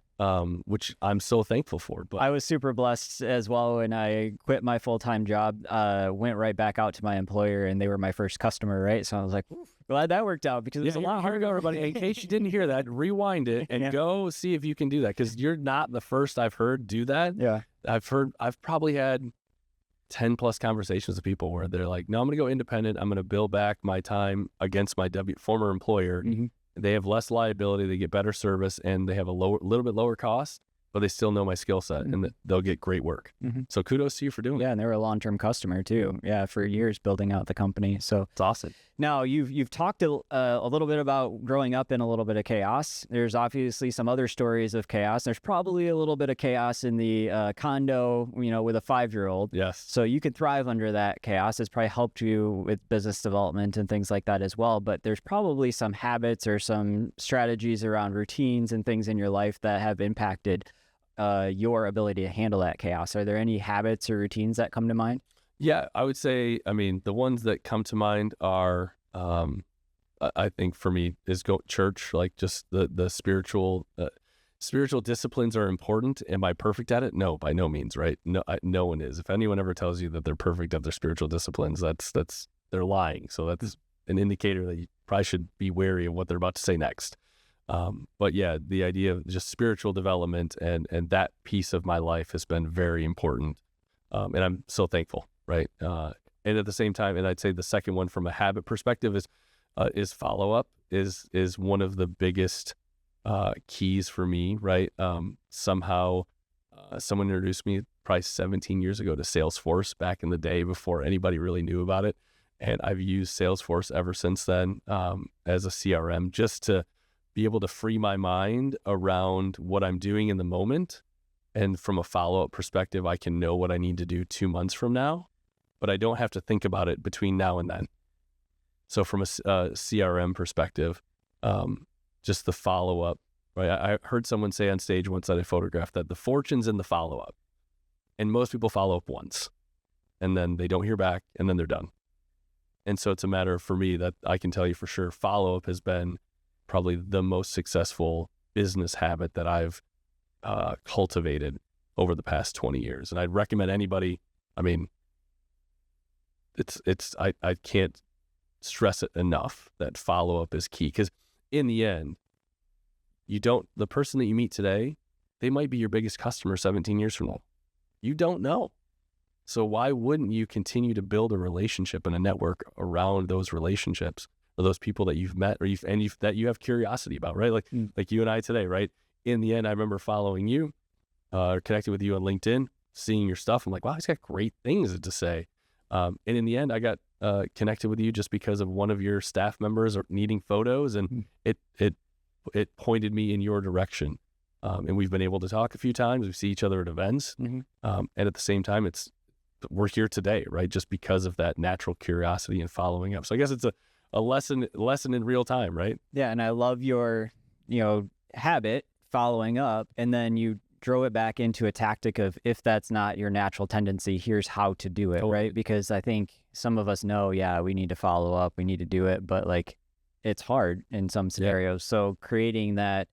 Which I'm so thankful for. But I was super blessed as well when I quit my full-time job, went right back out to my employer, and they were my first customer, right? So I was like, glad that worked out because it's a lot harder. Everybody, in case you didn't hear that, rewind it and go see if you can do that, because you're not the first I've heard do that. Yeah. I've probably had 10 plus conversations with people where they're like, no, I'm going to go independent. I'm going to bill back my time against my former employer. Mm-hmm. They have less liability, they get better service, and they have a little bit lower cost, but they still know my skill set, and they'll get great work. Mm-hmm. So kudos to you for doing that. Yeah, and they were a long-term customer too. Yeah, for years building out the company. So it's awesome. Now you've talked a little bit about growing up in a little bit of chaos. There's obviously some other stories of chaos. There's probably a little bit of chaos in the condo, with a 5-year-old. Yes. So you could thrive under that chaos. It's probably helped you with business development and things like that as well. But there's probably some habits or some strategies around routines and things in your life that have impacted your ability to handle that chaos. Are there any habits or routines that come to mind? Yeah, I would say, the ones that come to mind are, I think for me is go church, like just the spiritual disciplines are important. Am I perfect at it? No, by no means, right? No, no one is. If anyone ever tells you that they're perfect at their spiritual disciplines, they're lying. So that's an indicator that you probably should be wary of what they're about to say next. But yeah, the idea of just spiritual development and that piece of my life has been very important. And I'm so thankful, right? And at the same time, and I'd say the second one from a habit perspective is follow-up is one of the biggest keys for me, right? Somehow someone introduced me probably 17 years ago to Salesforce back in the day before anybody really knew about it. And I've used Salesforce ever since then as a CRM just to be able to free my mind around what I'm doing in the moment. And from a follow-up perspective, I can know what I need to do 2 months from now, but I don't have to think about it between now and then. So from a CRM perspective, just the follow-up, right? I heard someone say on stage once that I photographed that the fortune's in the follow-up. And most people follow up once, and then they don't hear back, and then they're done. And so it's a matter of, for me, that I can tell you for sure, follow-up has been probably the most successful business habit that I've cultivated over the past 20 years. And I'd recommend anybody, I mean, I can't stress it enough that follow-up is key, because in the end, the person that you meet today, they might be your biggest customer 17 years from now. You don't know. So why wouldn't you continue to build a relationship and a network around those relationships or those people that you've met or that you have curiosity about, right? Like you and I today, right? In the end, I remember following you, connecting with you on LinkedIn, seeing your stuff. I'm like, wow, he's got great things to say. And in the end, I got connected with you just because of one of your staff members needing photos, and it pointed me in your direction. And we've been able to talk a few times. We see each other at events. And at the same time, we're here today, right? Just because of that natural curiosity and following up. So I guess it's a lesson in real time, right? Yeah. And I love your, habit following up, and then you drove it back into a tactic of, if that's not your natural tendency, here's how to do it, right? Because I think some of us know, we need to follow up, we need to do it, but like it's hard in some scenarios. So creating that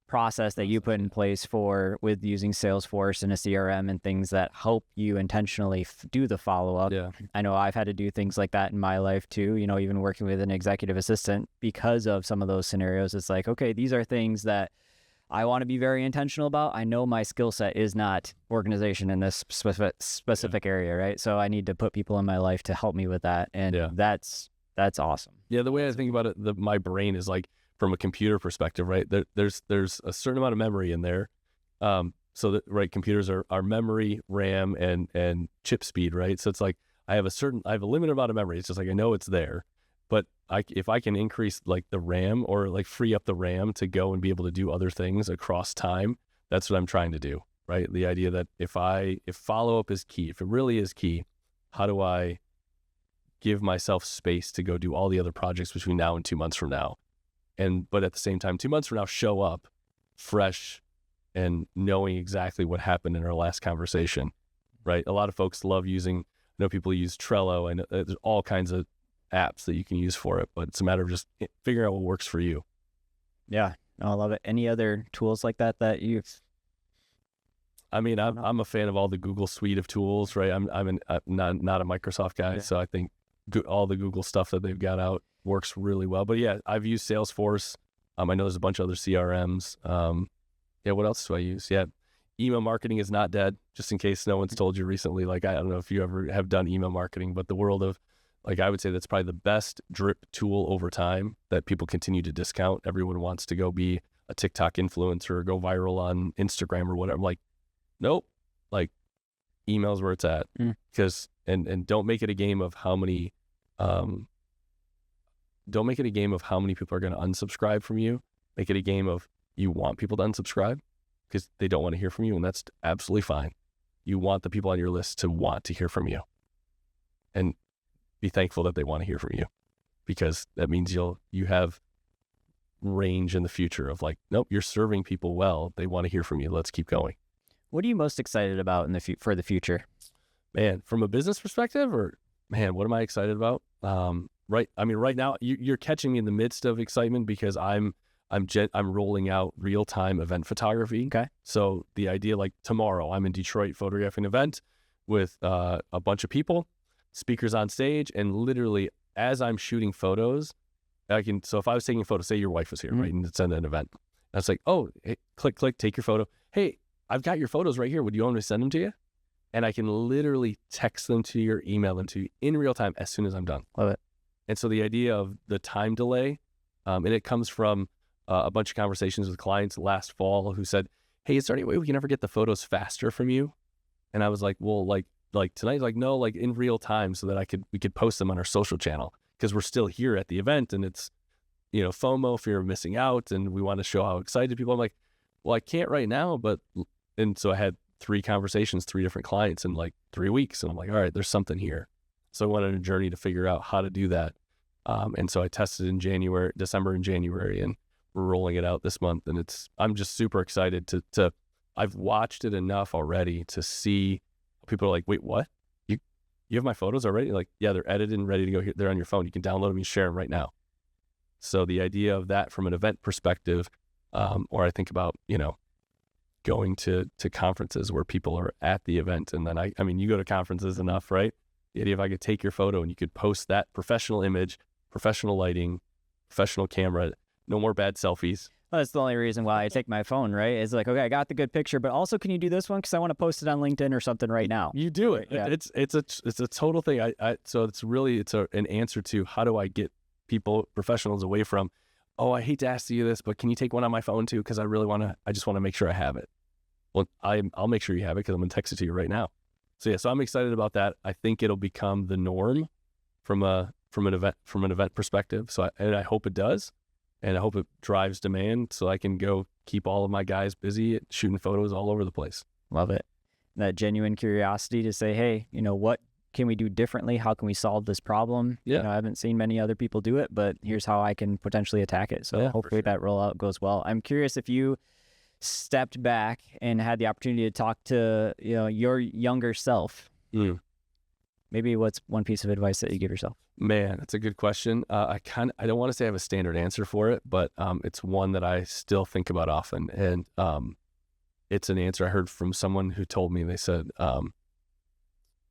process that you put in place with using Salesforce and a CRM and things that help you intentionally do the follow-up. Yeah. I know I've had to do things like that in my life too, even working with an executive assistant because of some of those scenarios. It's like, okay, these are things that I want to be very intentional about. I know my skill set is not organization in this specific area, right? So I need to put people in my life to help me with that. And that's awesome. Yeah, the way I think about it, my brain is like, from a computer perspective, right? There's a certain amount of memory in there. So that, right, computers are memory, RAM, and chip speed, right? So it's like I have a limited amount of memory. It's just like I know it's there, but if I can increase like the RAM or like free up the RAM to go and be able to do other things across time, that's what I'm trying to do, right? The idea that if follow-up is key, if it really is key, how do I give myself space to go do all the other projects between now and 2 months from now? But at the same time, 2 months from now, show up fresh and knowing exactly what happened in our last conversation, right? A lot of folks love using, I know people use Trello, and there's all kinds of apps that you can use for it, but it's a matter of just figuring out what works for you. Yeah, I love it. Any other tools like that you've? I mean, I'm a fan of all the Google suite of tools, right? I'm not a Microsoft guy, so I think all the Google stuff that they've got out works really well. But yeah, I've used Salesforce. I know there's a bunch of other CRMs. What else do I use? Yeah, email marketing is not dead, just in case no one's told you recently. Like, I don't know if you ever have done email marketing, but the world of, like, I would say that's probably the best drip tool over time that people continue to discount. Everyone wants to go be a TikTok influencer or go viral on Instagram or whatever. I'm like, nope, like email's where it's at. Because, and don't make it a game of how many, don't make it a game of how many people are going to unsubscribe from you. Make it a game of you want people to unsubscribe because they don't want to hear from you, and that's absolutely fine. You want the people on your list to want to hear from you, and be thankful that they want to hear from you, because that means you have range in the future of like, nope, you're serving people well. They want to hear from you. Let's keep going. What are you most excited about for the future? Man, from a business perspective, what am I excited about? Right. I mean, right now you're catching me in the midst of excitement because I'm rolling out real-time event photography. Okay. So the idea, like tomorrow, I'm in Detroit photographing an event with a bunch of people, speakers on stage, and literally as I'm shooting photos, So if I was taking a photo, say your wife was here, right, and it's at an event, I was like, oh, hey, click, take your photo. Hey, I've got your photos right here. Would you want me to send them to you? And I can literally text them to you or email them to you in real time as soon as I'm done. Love it. And so the idea of the time delay, and it comes from a bunch of conversations with clients last fall who said, hey, is there any way we can ever get the photos faster from you? And I was like, well, like tonight, like, no, like in real time so that we could post them on our social channel because we're still here at the event and it's, FOMO, fear of missing out. And we want to show how excited people. I'm like, well, I can't right now, and so I had 3 conversations, 3 different clients in like 3 weeks. And I'm like, all right, there's something here. So I went on a journey to figure out how to do that. And so I tested in December and January, and we're rolling it out this month. And I'm just super excited to I've watched it enough already to see people are like, wait, what? You have my photos already? Like, yeah, they're edited and ready to go here. They're on your phone. You can download them and share them right now. So the idea of that from an event perspective, or I think about, going to conferences where people are at the event. And then I mean, you go to conferences enough, right? The idea if I could take your photo and you could post that professional image, professional lighting, professional camera, no more bad selfies. Well, that's the only reason why I take my phone, right? It's like, okay, I got the good picture, but also can you do this one? Because I want to post it on LinkedIn or something right now. You do it. Yeah. It's a total thing. So it's really, an answer to how do I get people, professionals away from, oh, I hate to ask you this, but can you take one on my phone too? Because I just want to make sure I have it. Well, I'll make sure you have it because I'm going to text it to you right now. So yeah, so I'm excited about that. I think it'll become the norm from an event perspective. So I hope it does, and I hope it drives demand so I can go keep all of my guys busy shooting photos all over the place. Love it. That genuine curiosity to say, hey, what can we do differently? How can we solve this problem? Yeah. I haven't seen many other people do it, but here's how I can potentially attack it. So hopefully that rollout goes well. I'm curious if you stepped back and had the opportunity to talk to your younger self. Maybe what's one piece of advice that you give yourself? Man, that's a good question. I don't want to say I have a standard answer for it, but it's one that I still think about often. And it's an answer I heard from someone who told me, they said,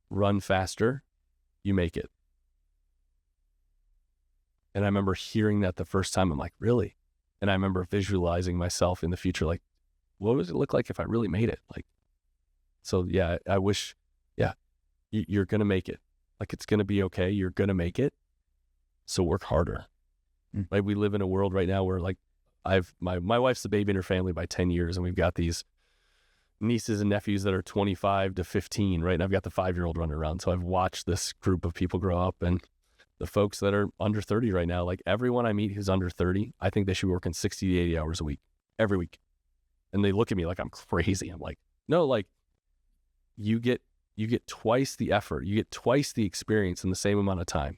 run faster, you make it. And I remember hearing that the first time. I'm like, really? And I remember visualizing myself in the future, like, what does it look like if I really made it? Like, so yeah, I wish, you're going to make it. Like, it's going to be okay. You're going to make it. So work harder. Right? We live in a world right now where like my wife's the baby in her family by 10 years. And we've got these nieces and nephews that are 25 to 15, right? And I've got the 5-year-old running around. So I've watched this group of people grow up, and the folks that are under 30 right now, like everyone I meet who's under 30, I think they should be working 60 to 80 hours a week, every week. And they look at me like I'm crazy. I'm like, no, like you get twice the effort, you get twice the experience in the same amount of time,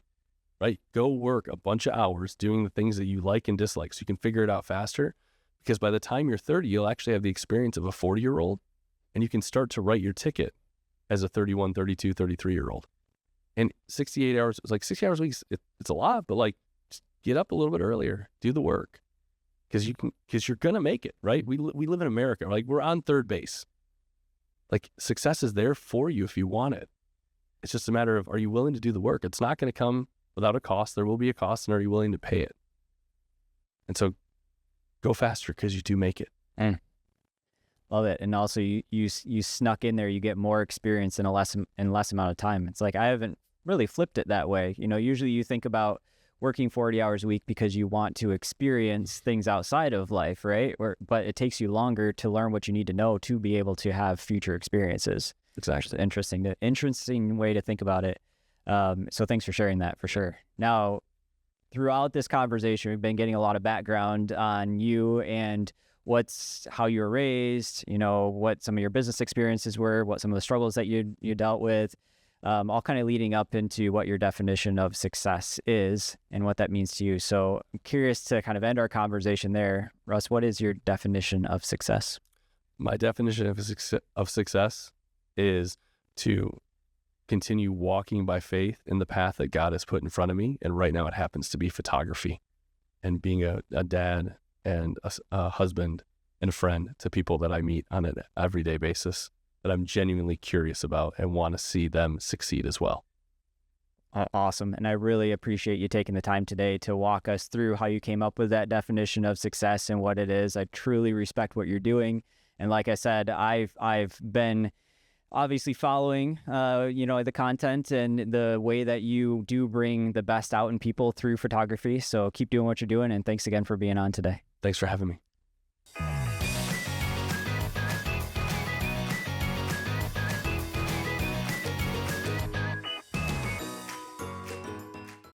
right? Go work a bunch of hours doing the things that you like and dislike so you can figure it out faster. Because by the time you're 30, you'll actually have the experience of a 40-year-old, and you can start to write your ticket as a 31, 32, 33-year-old. And 68 hours, it's like 60 hours a week, it's a lot, but like just get up a little bit earlier, do the work. Because you're going to make it, right? We live in America, like we're on third base. Like success is there for you if you want it. It's just a matter of, are you willing to do the work? It's not going to come without a cost. There will be a cost, and are you willing to pay it? And so go faster because you do make it. Love it. And also you snuck in there, you get more experience in less amount of time. It's like, I haven't really flipped it that way. Usually you think about working 40 hours a week because you want to experience things outside of life, right? But it takes you longer to learn what you need to know to be able to have future experiences. Exactly. Interesting way to think about it. So thanks for sharing that, for sure. Now, throughout this conversation, we've been getting a lot of background on you and how you were raised, what some of your business experiences were, what some of the struggles that you dealt with, all kind of leading up into what your definition of success is and what that means to you. So I'm curious to kind of end our conversation there. Russ, what is your definition of success? My definition of success is to continue walking by faith in the path that God has put in front of me. And right now it happens to be photography and being a dad and a husband and a friend to people that I meet on an everyday basis that I'm genuinely curious about and want to see them succeed as well. Awesome. And I really appreciate you taking the time today to walk us through how you came up with that definition of success and what it is. I truly respect what you're doing. And like I said, I've been obviously following, the content and the way that you do bring the best out in people through photography. So keep doing what you're doing. And thanks again for being on today. Thanks for having me.